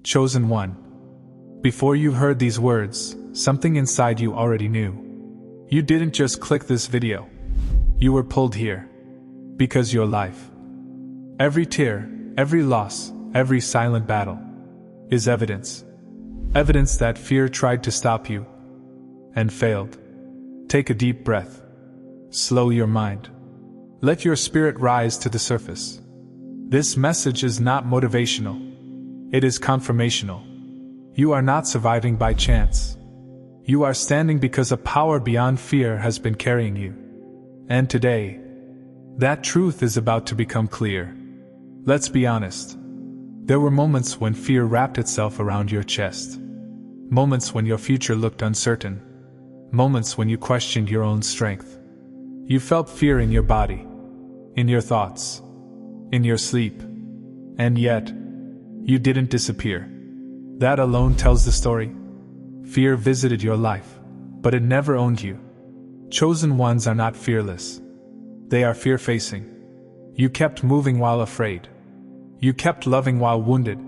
Chosen one. Before you heard these words, something inside you already knew. You didn't just click this video. You were pulled here. Because your life, every tear, every loss, every silent battle, is evidence. Evidence that fear tried to stop you and failed. Take a deep breath. Slow your mind. Let your spirit rise to the surface. This message is not motivational. It is confirmational. You are not surviving by chance. You are standing because a power beyond fear has been carrying you. And today, that truth is about to become clear. Let's be honest. There were moments when fear wrapped itself around your chest. Moments when your future looked uncertain. Moments when you questioned your own strength. You felt fear in your body, in your thoughts, in your sleep. And yet, you didn't disappear. That alone tells the story. Fear visited your life, but it never owned you. Chosen ones are not fearless. They are fear-facing. You kept moving while afraid. You kept loving while wounded.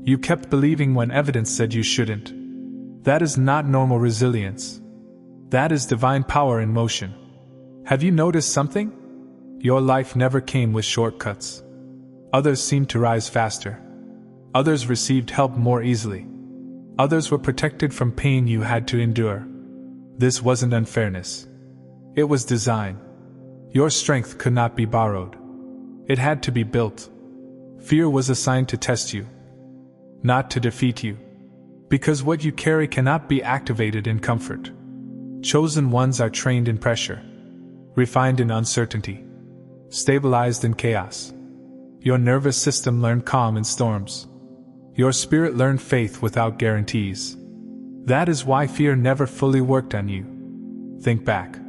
You kept believing when evidence said you shouldn't. That is not normal resilience. That is divine power in motion. Have you noticed something? Your life never came with shortcuts. Others seemed to rise faster. Others received help more easily. Others were protected from pain you had to endure. This wasn't unfairness. It was design. Your strength could not be borrowed. It had to be built. Fear was assigned to test you, not to defeat you. Because what you carry cannot be activated in comfort. Chosen ones are trained in pressure, refined in uncertainty, stabilized in chaos. Your nervous system learned calm in storms. Your spirit learned faith without guarantees. That is why fear never fully worked on you. Think back.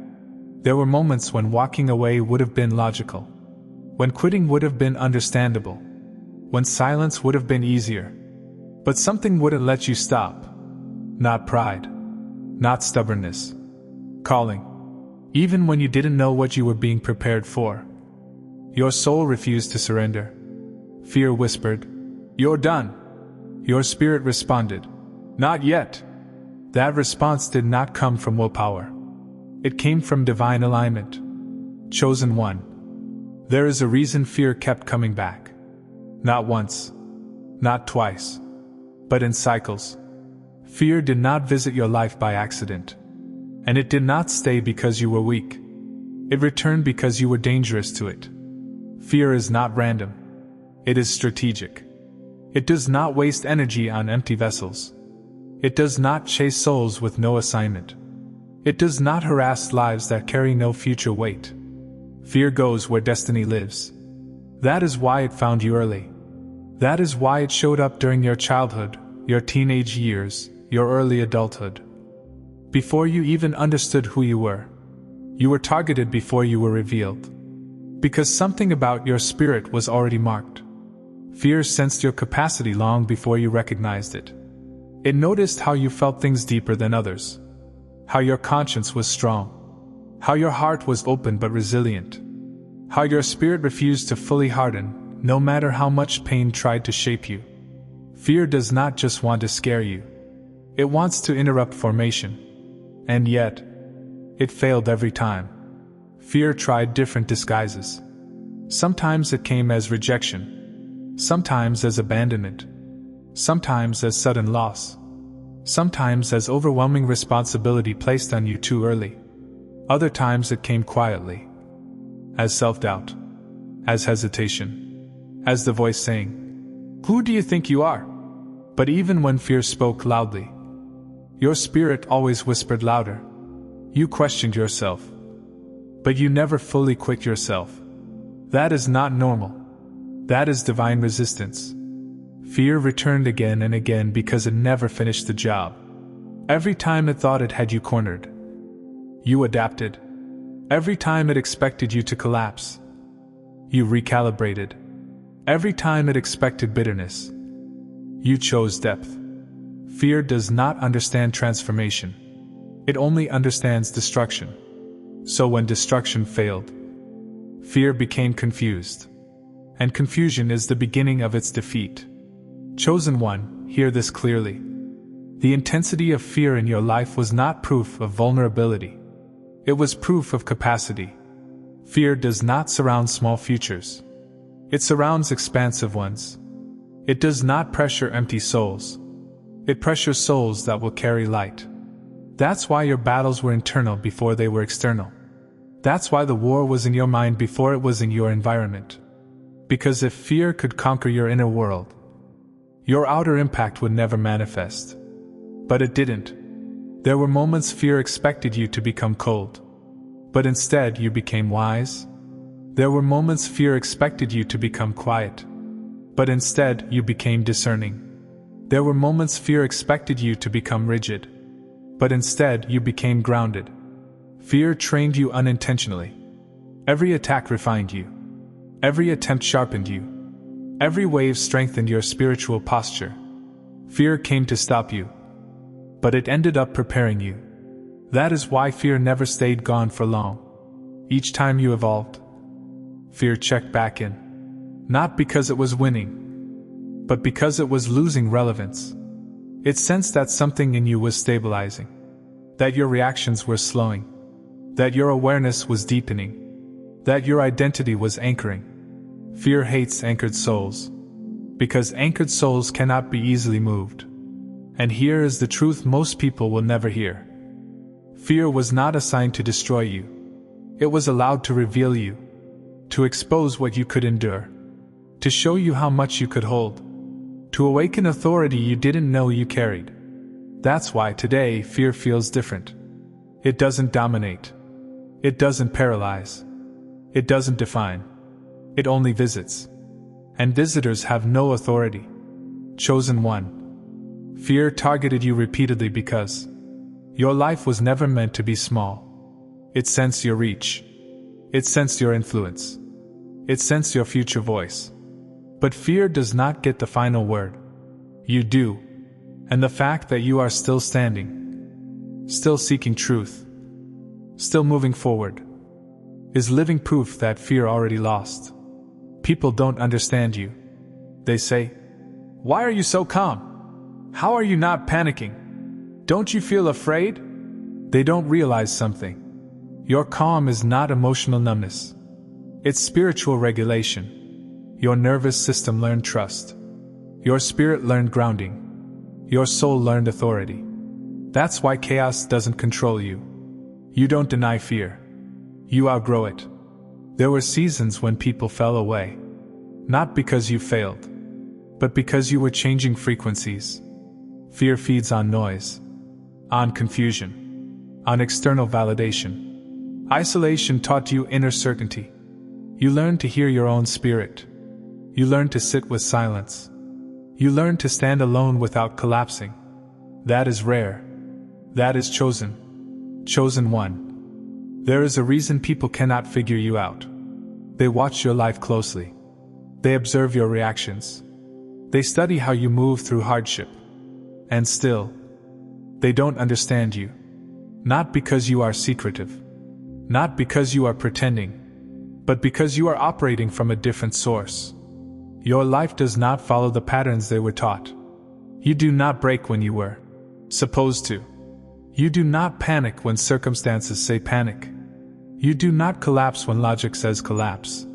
There were moments when walking away would have been logical, when quitting would have been understandable, when silence would have been easier. But something wouldn't let you stop. Not pride. Not stubbornness. Calling. Even when you didn't know what you were being prepared for. Your soul refused to surrender. Fear whispered, "You're done." Your spirit responded, "Not yet." That response did not come from willpower. It came from divine alignment. Chosen one. There is a reason fear kept coming back. Not once. Not twice. But in cycles. Fear did not visit your life by accident. And it did not stay because you were weak. It returned because you were dangerous to it. Fear is not random. It is strategic. It does not waste energy on empty vessels. It does not chase souls with no assignment. It does not harass lives that carry no future weight. Fear goes where destiny lives. That is why it found you early. That is why it showed up during your childhood, your teenage years, your early adulthood. Before you even understood who you were. You were targeted before you were revealed. Because something about your spirit was already marked. Fear sensed your capacity long before you recognized it. It noticed how you felt things deeper than others. How your conscience was strong. How your heart was open but resilient. How your spirit refused to fully harden, no matter how much pain tried to shape you. Fear does not just want to scare you. It wants to interrupt formation. And yet, it failed every time. Fear tried different disguises. Sometimes it came as rejection. Sometimes as abandonment. Sometimes as sudden loss. Sometimes as overwhelming responsibility placed on you too early. Other times it came quietly. As self-doubt. As hesitation. As the voice saying, "Who do you think you are?" But even when fear spoke loudly, your spirit always whispered louder. You questioned yourself. But you never fully quit yourself. That is not normal. That is divine resistance. Fear returned again and again because it never finished the job. Every time it thought it had you cornered, you adapted. Every time it expected you to collapse, you recalibrated. Every time it expected bitterness, you chose depth. Fear does not understand transformation. It only understands destruction. So when destruction failed, fear became confused. And confusion is the beginning of its defeat. Chosen one, hear this clearly. The intensity of fear in your life was not proof of vulnerability. It was proof of capacity. Fear does not surround small futures. It surrounds expansive ones. It does not pressure empty souls. It pressures souls that will carry light. That's why your battles were internal before they were external. That's why the war was in your mind before it was in your environment. Because if fear could conquer your inner world, your outer impact would never manifest. But it didn't. There were moments fear expected you to become cold. But instead you became wise. There were moments fear expected you to become quiet. But instead you became discerning. There were moments fear expected you to become rigid. But instead you became grounded. Fear trained you unintentionally. Every attack refined you. Every attempt sharpened you. Every wave strengthened your spiritual posture. Fear came to stop you. But it ended up preparing you. That is why fear never stayed gone for long. Each time you evolved, fear checked back in. Not because it was winning, but because it was losing relevance. It sensed that something in you was stabilizing, that your reactions were slowing, that your awareness was deepening, that your identity was anchoring. Fear hates anchored souls, because anchored souls cannot be easily moved. And here is the truth most people will never hear. Fear was not assigned to destroy you. It was allowed to reveal you, to expose what you could endure, to show you how much you could hold, to awaken authority you didn't know you carried. That's why today fear feels different. It doesn't dominate. It doesn't paralyze. It doesn't define. It only visits. And visitors have no authority. Chosen one. Fear targeted you repeatedly because your life was never meant to be small. It sensed your reach. It sensed your influence. It sensed your future voice. But fear does not get the final word. You do. And the fact that you are still standing, still seeking truth, still moving forward, is living proof that fear already lost. People don't understand you. They say, "Why are you so calm? How are you not panicking? Don't you feel afraid?" They don't realize something. Your calm is not emotional numbness. It's spiritual regulation. Your nervous system learned trust. Your spirit learned grounding. Your soul learned authority. That's why chaos doesn't control you. You don't deny fear. You outgrow it. There were seasons when people fell away. Not because you failed, but because you were changing frequencies. Fear feeds on noise, on confusion, on external validation. Isolation taught you inner certainty. You learned to hear your own spirit. You learned to sit with silence. You learned to stand alone without collapsing. That is rare. That is chosen. Chosen one. There is a reason people cannot figure you out. They watch your life closely. They observe your reactions. They study how you move through hardship. And still, they don't understand you. Not because you are secretive. Not because you are pretending. But because you are operating from a different source. Your life does not follow the patterns they were taught. You do not break when you were supposed to. You do not panic when circumstances say panic. You do not collapse when logic says collapse.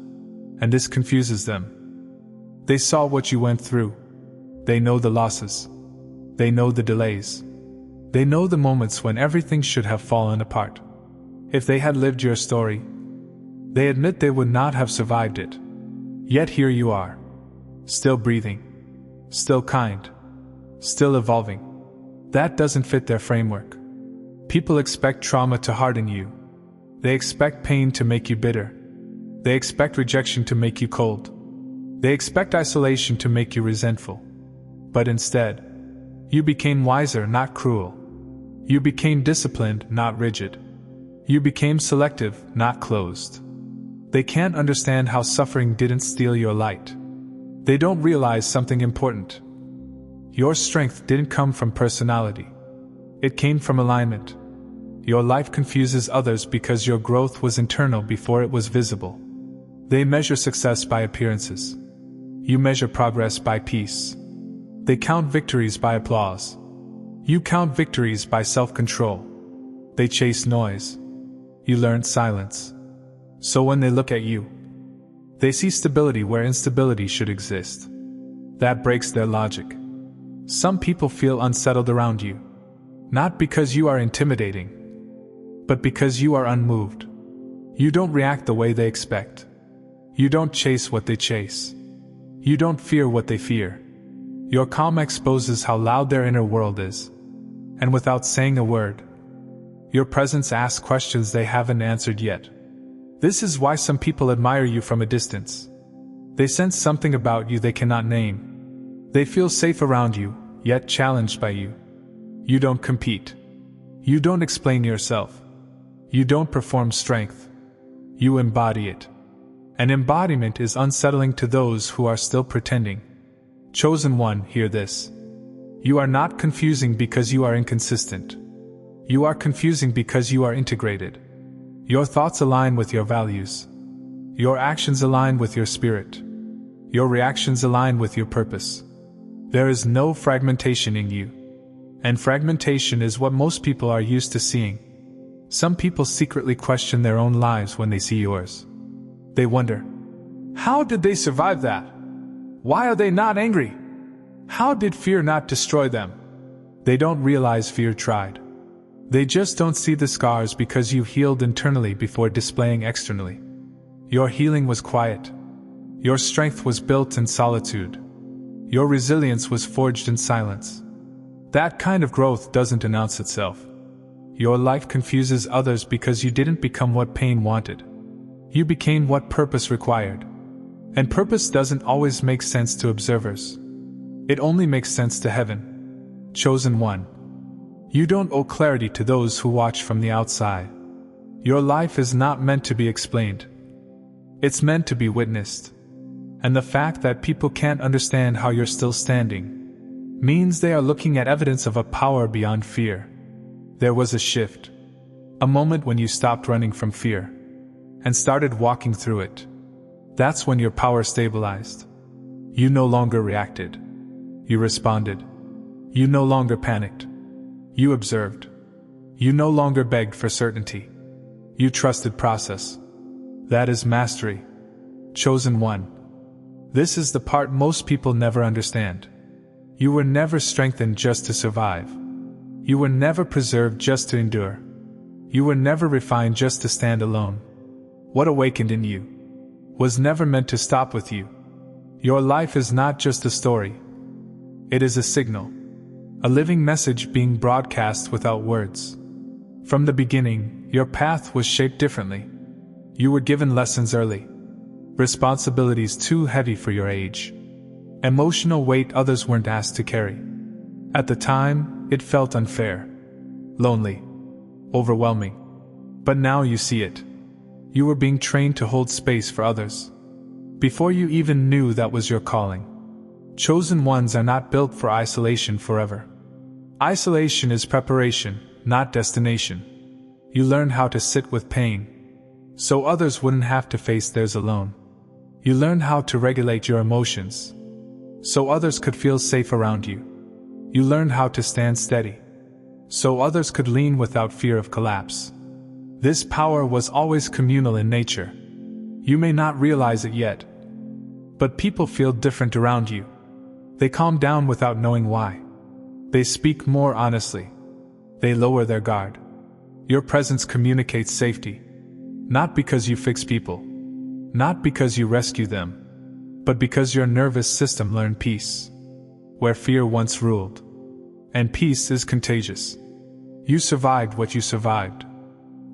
And this confuses them. They saw what you went through. They know the losses. They know the delays. They know the moments when everything should have fallen apart. If they had lived your story, they admit they would not have survived it. Yet here you are. Still breathing. Still kind. Still evolving. That doesn't fit their framework. People expect trauma to harden you. They expect pain to make you bitter. They expect rejection to make you cold. They expect isolation to make you resentful. But instead, you became wiser, not cruel. You became disciplined, not rigid. You became selective, not closed. They can't understand how suffering didn't steal your light. They don't realize something important. Your strength didn't come from personality. It came from alignment. Your life confuses others because your growth was internal before it was visible. They measure success by appearances. You measure progress by peace. They count victories by applause. You count victories by self-control. They chase noise. You learn silence. So when they look at you, they see stability where instability should exist. That breaks their logic. Some people feel unsettled around you, not because you are intimidating, but because you are unmoved. You don't react the way they expect. You don't chase what they chase. You don't fear what they fear. Your calm exposes how loud their inner world is. And without saying a word, your presence asks questions they haven't answered yet. This is why some people admire you from a distance. They sense something about you they cannot name. They feel safe around you, yet challenged by you. You don't compete. You don't explain yourself. You don't perform strength. You embody it. An embodiment is unsettling to those who are still pretending. Chosen one, hear this. You are not confusing because you are inconsistent. You are confusing because you are integrated. Your thoughts align with your values. Your actions align with your spirit. Your reactions align with your purpose. There is no fragmentation in you. And fragmentation is what most people are used to seeing. Some people secretly question their own lives when they see yours. They wonder, how did they survive that? Why are they not angry? How did fear not destroy them? They don't realize fear tried. They just don't see the scars because you healed internally before displaying externally. Your healing was quiet. Your strength was built in solitude. Your resilience was forged in silence. That kind of growth doesn't announce itself. Your life confuses others because you didn't become what pain wanted. You became what purpose required. And purpose doesn't always make sense to observers. It only makes sense to heaven. Chosen one. You don't owe clarity to those who watch from the outside. Your life is not meant to be explained. It's meant to be witnessed. And the fact that people can't understand how you're still standing means they are looking at evidence of a power beyond fear. There was a shift. A moment when you stopped running from fear and started walking through it. That's when your power stabilized. You no longer reacted. You responded. You no longer panicked. You observed. You no longer begged for certainty. You trusted process. That is mastery. Chosen one. This is the part most people never understand. You were never strengthened just to survive. You were never preserved just to endure. You were never refined just to stand alone. What awakened in you was never meant to stop with you. Your life is not just a story. It is a signal. A living message being broadcast without words. From the beginning, your path was shaped differently. You were given lessons early. Responsibilities too heavy for your age. Emotional weight others weren't asked to carry. At the time, it felt unfair. Lonely. Overwhelming. But now you see it. You were being trained to hold space for others. Before you even knew that was your calling. Chosen ones are not built for isolation forever. Isolation is preparation, not destination. You learn how to sit with pain, so others wouldn't have to face theirs alone. You learn how to regulate your emotions, so others could feel safe around you. You learned how to stand steady, so others could lean without fear of collapse. This power was always communal in nature. You may not realize it yet, but people feel different around you. They calm down without knowing why. They speak more honestly. They lower their guard. Your presence communicates safety. Not because you fix people. Not because you rescue them. But because your nervous system learned peace. Where fear once ruled. And peace is contagious. You survived what you survived.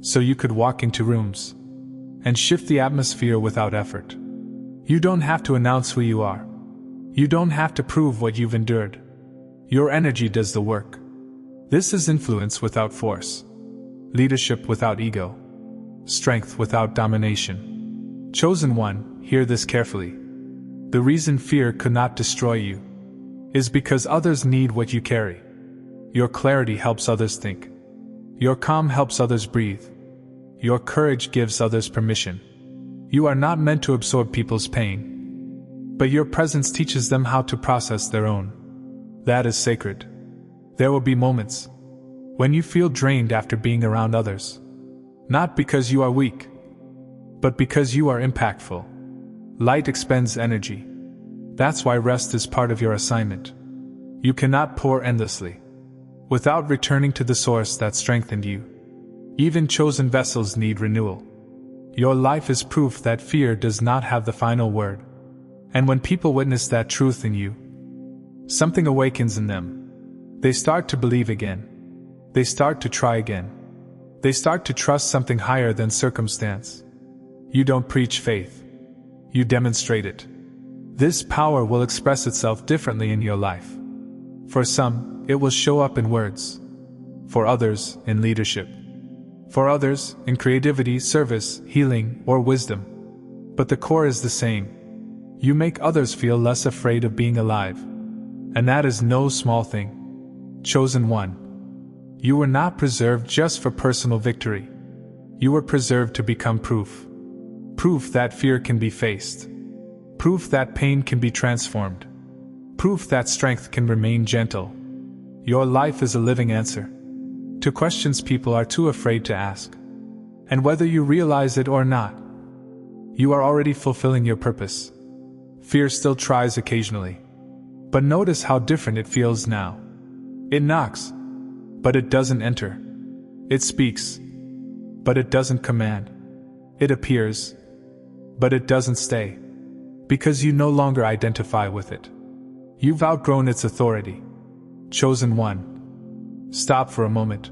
So you could walk into rooms and shift the atmosphere without effort. You don't have to announce who you are. You don't have to prove what you've endured. Your energy does the work. This is influence without force. Leadership without ego. Strength without domination. Chosen one, hear this carefully. The reason fear could not destroy you is because others need what you carry. Your clarity helps others think. Your calm helps others breathe. Your courage gives others permission. You are not meant to absorb people's pain, but your presence teaches them how to process their own. That is sacred. There will be moments when you feel drained after being around others. Not because you are weak, but because you are impactful. Light expends energy. That's why rest is part of your assignment. You cannot pour endlessly without returning to the source that strengthened you. Even chosen vessels need renewal. Your life is proof that fear does not have the final word. And when people witness that truth in you, something awakens in them. They start to believe again. They start to try again. They start to trust something higher than circumstance. You don't preach faith. You demonstrate it. This power will express itself differently in your life. For some, it will show up in words. For others, in leadership. For others, in creativity, service, healing, or wisdom. But the core is the same. You make others feel less afraid of being alive. And that is no small thing. Chosen one. You were not preserved just for personal victory. You were preserved to become proof. Proof that fear can be faced. Proof that pain can be transformed. Proof that strength can remain gentle. Your life is a living answer to questions people are too afraid to ask. And whether you realize it or not, you are already fulfilling your purpose. Fear still tries occasionally. But notice how different it feels now. It knocks, but it doesn't enter. It speaks, but it doesn't command. It appears, but it doesn't stay. Because you no longer identify with it. You've outgrown its authority. Chosen one. Stop for a moment.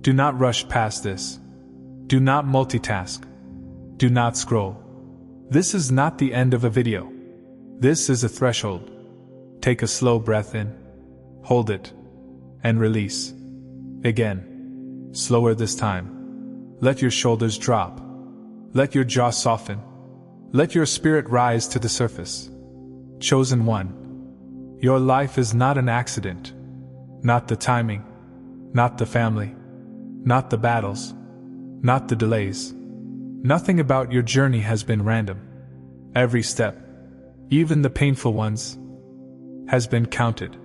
Do not rush past this. Do not multitask. Do not scroll. This is not the end of a video. This is a threshold. Take a slow breath in. Hold it. And release. Again. Slower this time. Let your shoulders drop. Let your jaw soften. Let your spirit rise to the surface. Chosen one. Your life is not an accident. Not the timing. Not the family. Not the battles. Not the delays. Nothing about your journey has been random. Every step, even the painful ones, has been counted.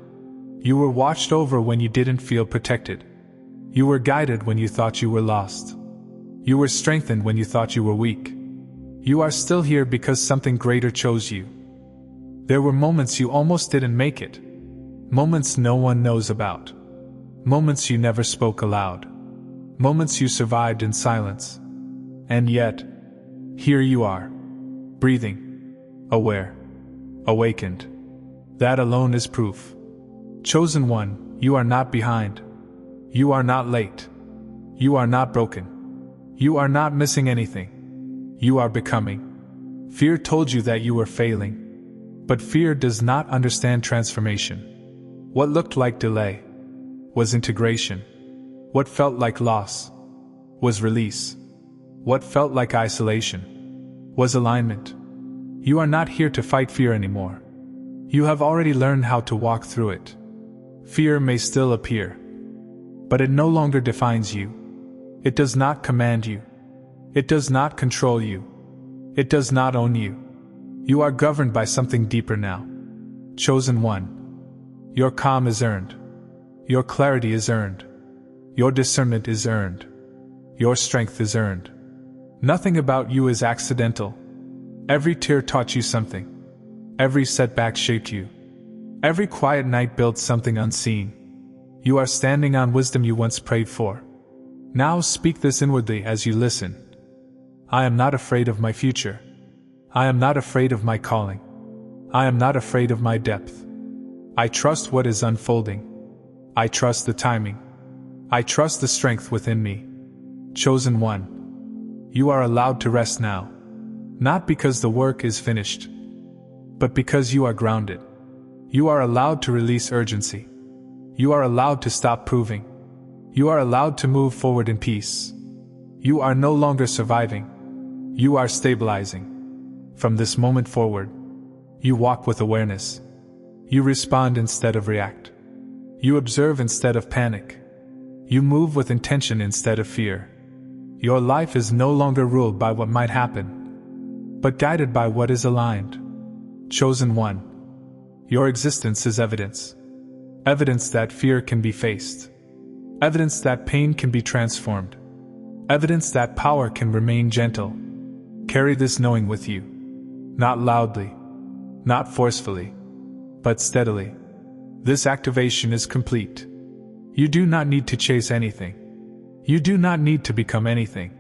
You were watched over when you didn't feel protected. You were guided when you thought you were lost. You were strengthened when you thought you were weak. You are still here because something greater chose you. There were moments you almost didn't make it. Moments no one knows about. Moments you never spoke aloud. Moments you survived in silence. And yet, here you are. Breathing. Aware. Awakened. That alone is proof. Chosen one, you are not behind. You are not late. You are not broken. You are not missing anything. You are becoming. Fear told you that you were failing. But fear does not understand transformation. What looked like delay was integration. What felt like loss was release. What felt like isolation was alignment. You are not here to fight fear anymore. You have already learned how to walk through it. Fear may still appear, but it no longer defines you. It does not command you. It does not control you. It does not own you. You are governed by something deeper now. Chosen one. Your calm is earned. Your clarity is earned. Your discernment is earned. Your strength is earned. Nothing about you is accidental. Every tear taught you something. Every setback shaped you. Every quiet night built something unseen. You are standing on wisdom you once prayed for. Now speak this inwardly as you listen. I am not afraid of my future. I am not afraid of my calling. I am not afraid of my depth. I trust what is unfolding. I trust the timing. I trust the strength within me. Chosen one. You are allowed to rest now. Not because the work is finished, but because you are grounded. You are allowed to release urgency. You are allowed to stop proving. You are allowed to move forward in peace. You are no longer surviving. You are stabilizing. From this moment forward, you walk with awareness. You respond instead of react. You observe instead of panic. You move with intention instead of fear. Your life is no longer ruled by what might happen, but guided by what is aligned. Chosen one. Your existence is evidence. Evidence that fear can be faced. Evidence that pain can be transformed. Evidence that power can remain gentle. Carry this knowing with you. Not loudly, not forcefully, but steadily. This activation is complete. You do not need to chase anything. You do not need to become anything.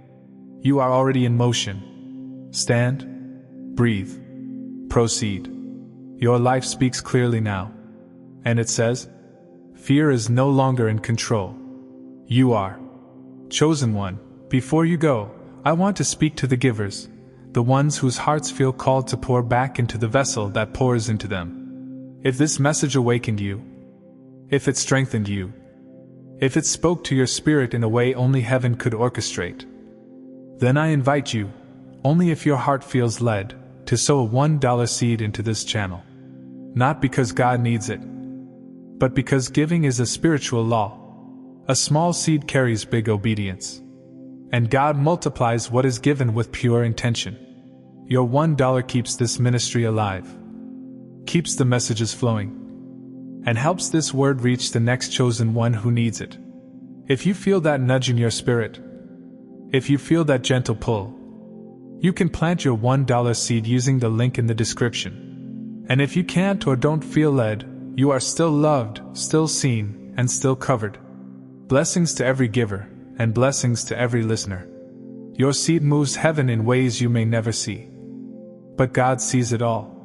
You are already in motion. Stand, breathe, proceed. Your life speaks clearly now. And it says, fear is no longer in control. You are. Chosen one, before you go, I want to speak to the givers, the ones whose hearts feel called to pour back into the vessel that pours into them. If this message awakened you, if it strengthened you, if it spoke to your spirit in a way only heaven could orchestrate, then I invite you, only if your heart feels led, to sow a $1 seed into this channel. Not because God needs it, but because giving is a spiritual law. A small seed carries big obedience. And God multiplies what is given with pure intention. Your $1 keeps this ministry alive, keeps the messages flowing, and helps this word reach the next chosen one who needs it. If you feel that nudge in your spirit, if you feel that gentle pull, you can plant your $1 seed using the link in the description. And if you can't or don't feel led, you are still loved, still seen, and still covered. Blessings to every giver, and blessings to every listener. Your seed moves heaven in ways you may never see. But God sees it all.